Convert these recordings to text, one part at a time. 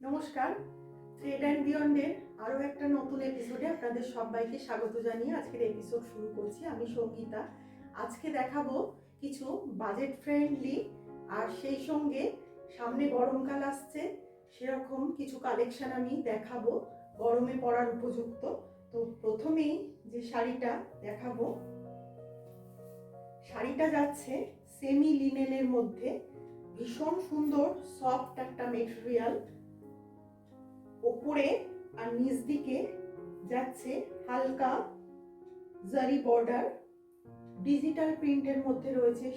নমস্কার, thread and বিয়ন্ডের আরও একটা নতুন এপিসোডে আপনাদের সবাইকে স্বাগত জানিয়ে আজকের এপিসোড শুরু করছি। আমি সঙ্গীতা। আজকে দেখাবো কিছু বাজেট ফ্রেন্ডলি আর সেই সঙ্গে সামনে গরমকাল আসছে সেরকম কিছু কালেকশন আমি দেখাবো, গরমে পরার উপযুক্ত। তো প্রথমেই যে শাড়িটা দেখাবো, শাড়িটা যাচ্ছে সেমি লিনেনের মধ্যে, ভীষণ সুন্দর সফট একটা মেটেরিয়াল। ওপরে আর নিচ দিকে যাচ্ছে হালকা জারি বর্ডার, ডিজিটাল প্রিন্টের মধ্যে রয়েছে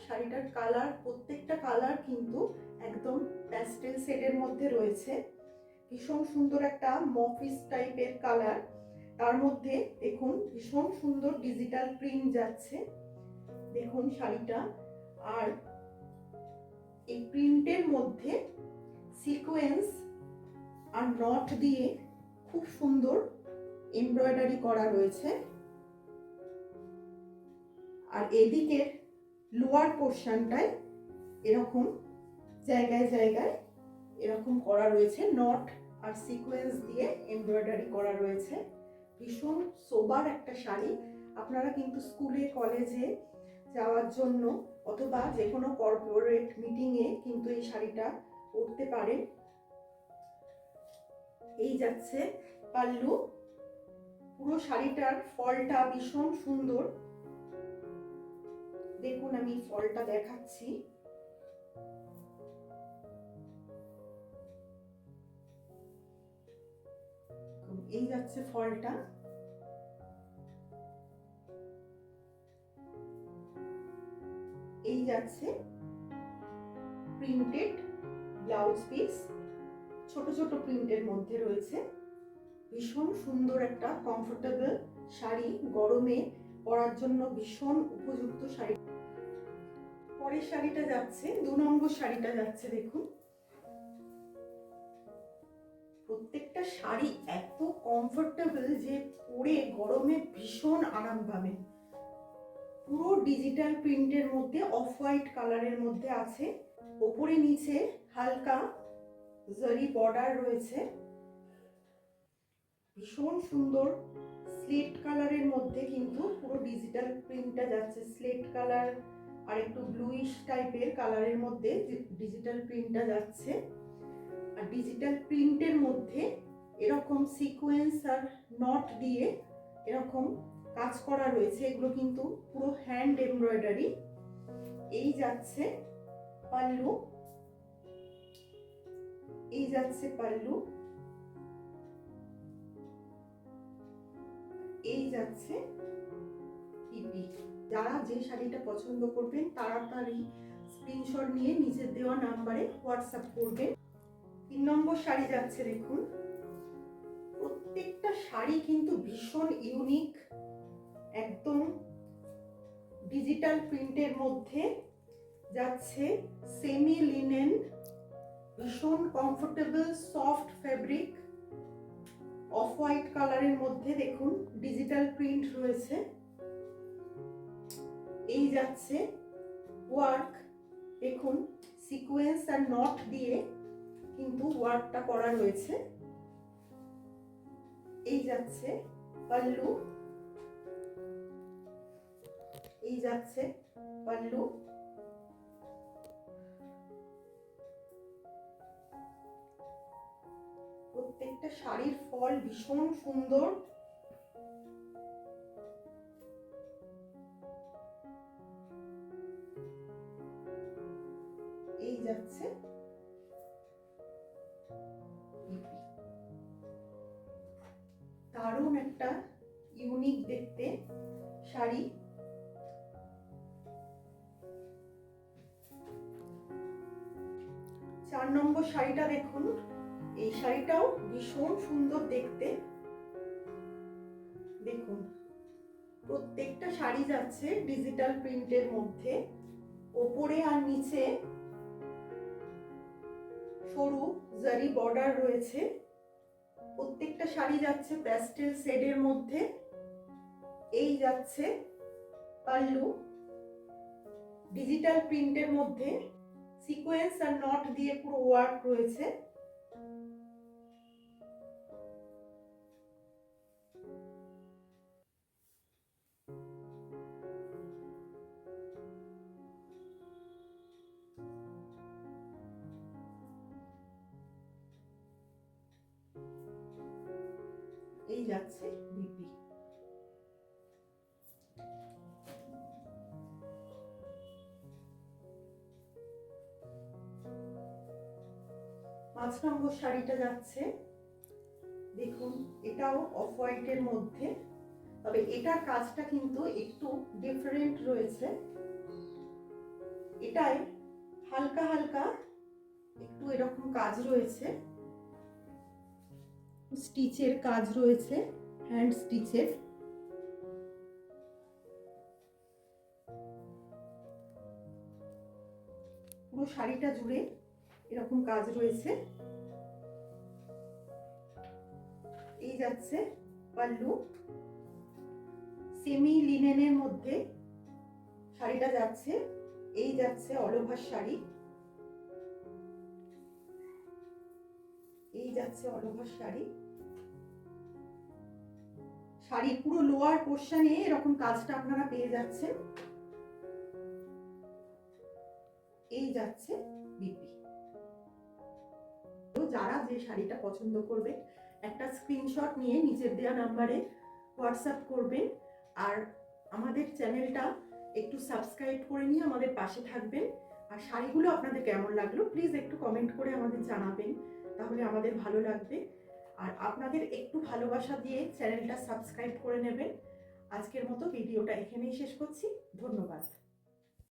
শাড়িটার কালার, প্রত্যেকটা কালার কিন্তু একদম প্যাস্টেল শেডের মধ্যে রয়েছে। ভীষণ সুন্দর একটা মফিস টাইপের কালার, তার মধ্যে দেখুন ভীষণ সুন্দর ডিজিটাল প্রিন্ট যাচ্ছে। দেখুন শাড়িটা, আর এই প্রিন্টের মধ্যে সিকোয়েন্স আর নট দিয়ে খুব সুন্দর এমব্রয়ডারি করা রয়েছে। আর এদিকের লোয়ার পোর্শনটায় এরকম জায়গায় জায়গায় এরকম করা রয়েছে, নট আর সিকোয়েন্স দিয়ে এমব্রয়ডারি করা রয়েছে। ভীষণ সোবার একটা শাড়ি। আপনারা কিন্তু স্কুলে কলেজে যাওয়ার জন্য অথবা যে কোনো কর্পোরেট মিটিংয়ে কিন্তু এই শাড়িটা পরতে পারেন। এই যাচ্ছে পাল্লু। পুরো শাড়িটার ফলটা ভীষণ সুন্দর। দেখুন আমি ফলটা দেখাচ্ছি। এই যাচ্ছে ফলটা। এই যাচ্ছে প্রিন্টেড ব্লাউজ পিস, ছোট ছোট প্রিন্টের মধ্যে রয়েছে। ভীষণ সুন্দর একটা কমফোর্টেবল শাড়ি, গরমে পরার জন্য ভীষণ উপযুক্ত শাড়ি। পরের শাড়িটা যাচ্ছে, 2 নম্বর শাড়িটা যাচ্ছে। দেখুন প্রত্যেকটা শাড়ি এত কমফোর্টেবল যে পরে গরমে ভীষণ আরাম পাবেন। পুরো ডিজিটাল প্রিন্টের মধ্যে অফ হোয়াইট কালারের মধ্যে আছে। ওপরে নিচে হালকা জারি বর্ডার রয়েছে। ভীষণ সুন্দর স্লেট কালারের মধ্যে কিন্তু পুরো ডিজিটাল প্রিন্টটা যাচ্ছে। স্লেট কালার আর একটু ব্লুইশ টাইপের কালারের মধ্যে ডিজিটাল প্রিন্টটা যাচ্ছে। আর ডিজিটাল প্রিন্টের মধ্যে এরকম সিকোয়েন্স আর নট দিয়ে এরকম কাজ করা রয়েছে। এগুলো কিন্তু পুরো হ্যান্ড এমব্রয়ডারি। এই যাচ্ছে পাল্লু। এই যাচ্ছে পাল্লু। এই যাচ্ছে পিপি। যারা যে শাড়িটা পছন্দ করবেন তাড়াতাড়ি স্ক্রিনশট নিয়ে নিচের দেওয়া নাম্বারে হোয়াটসঅ্যাপ করবেন। 3 নম্বর শাড়ি যাচ্ছে। দেখুন প্রত্যেকটা শাড়ি কিন্তু ভীষণ ইউনিক, একদম ডিজিটাল প্রিন্টের মধ্যে যাচ্ছে, সেমি লিনেন, ভীষণ comfortable soft fabric, off white কালারের মধ্যে দেখুন ডিজিটাল প্রিন্ট রয়েছে। এই যাচ্ছে ওয়ার্ক, দেখুন সিকোয়েন্স আর নট দিয়ে কিন্তু ওয়ার্কটা করা রয়েছে। এই যাচ্ছে পাল্লু। এই যাচ্ছে পাল্লু। প্রত্যেকটা শাড়ির ফল ভীষণ সুন্দর। এই যাচ্ছে দারুণ একটা ইউনিক দেখতে শাড়ি। 4 নম্বর শাড়িটা দেখুন। এই শাড়িটাও ভীষণ সুন্দর দেখতে। দেখুন প্রত্যেকটা শাড়ি যাচ্ছে ডিজিটাল প্রিন্টের মধ্যে। ওপরে আর নিচে সরু জারি বর্ডার রয়েছে। প্রত্যেকটা শাড়ি যাচ্ছে প্যাস্টেল শেডের মধ্যে। এই যাচ্ছে পাল্লু, ডিজিটাল প্রিন্টের মধ্যে সিকোয়েন্স আর নট দিয়ে পুরো ওয়ার্ক রয়েছে। এই যাচ্ছে বিপি। পাঁচ নম্বর শাড়িটা যাচ্ছে, দেখুন এটাও অফ হোয়াইটের মধ্যে, তবে এটার কাজটা কিন্তু একটু ডিফারেন্ট রয়েছে। এটাই হালকা হালকা একটু এরকম কাজ রয়েছে, স্টিচের কাজ রয়েছে, হ্যান্ড স্টিচের। পুরো শাড়িটা জুড়ে এরকম কাজ রয়েছে। এই যাচ্ছে পাল্লু, সেমি লিনেনের মধ্যে শাড়িটা যাচ্ছে। এই যাচ্ছে অল ওভার শাড়ি, এই যাচ্ছে অল ওভার শাড়ি। শাড়ির পুরো লোয়ার পোর্শনে এরকম কাজটা আপনারা পেয়ে যাচ্ছেন। এই যাচ্ছে বিপি। তো যারা যে শাড়িটা পছন্দ করবে একটা স্ক্রিনশট নিয়ে নিচের দেওয়া নাম্বারে হোয়াটসঅ্যাপ করবেন। আর আমাদের চ্যানেলটা একটু সাবস্ক্রাইব করে নিয়ে আমাদের পাশে থাকবেন। আর শাড়িগুলো আপনাদের কেমন লাগলো প্লিজ একটু কমেন্ট করে আমাদের জানাবেন, তাহলে আমাদের ভালো লাগবে। আর আপনাদের একটু ভালোবাসা দিয়ে চ্যানেলটা সাবস্ক্রাইব করে নেবেন। আজকের মতো ভিডিওটা এখানেই শেষ করছি। ধন্যবাদ।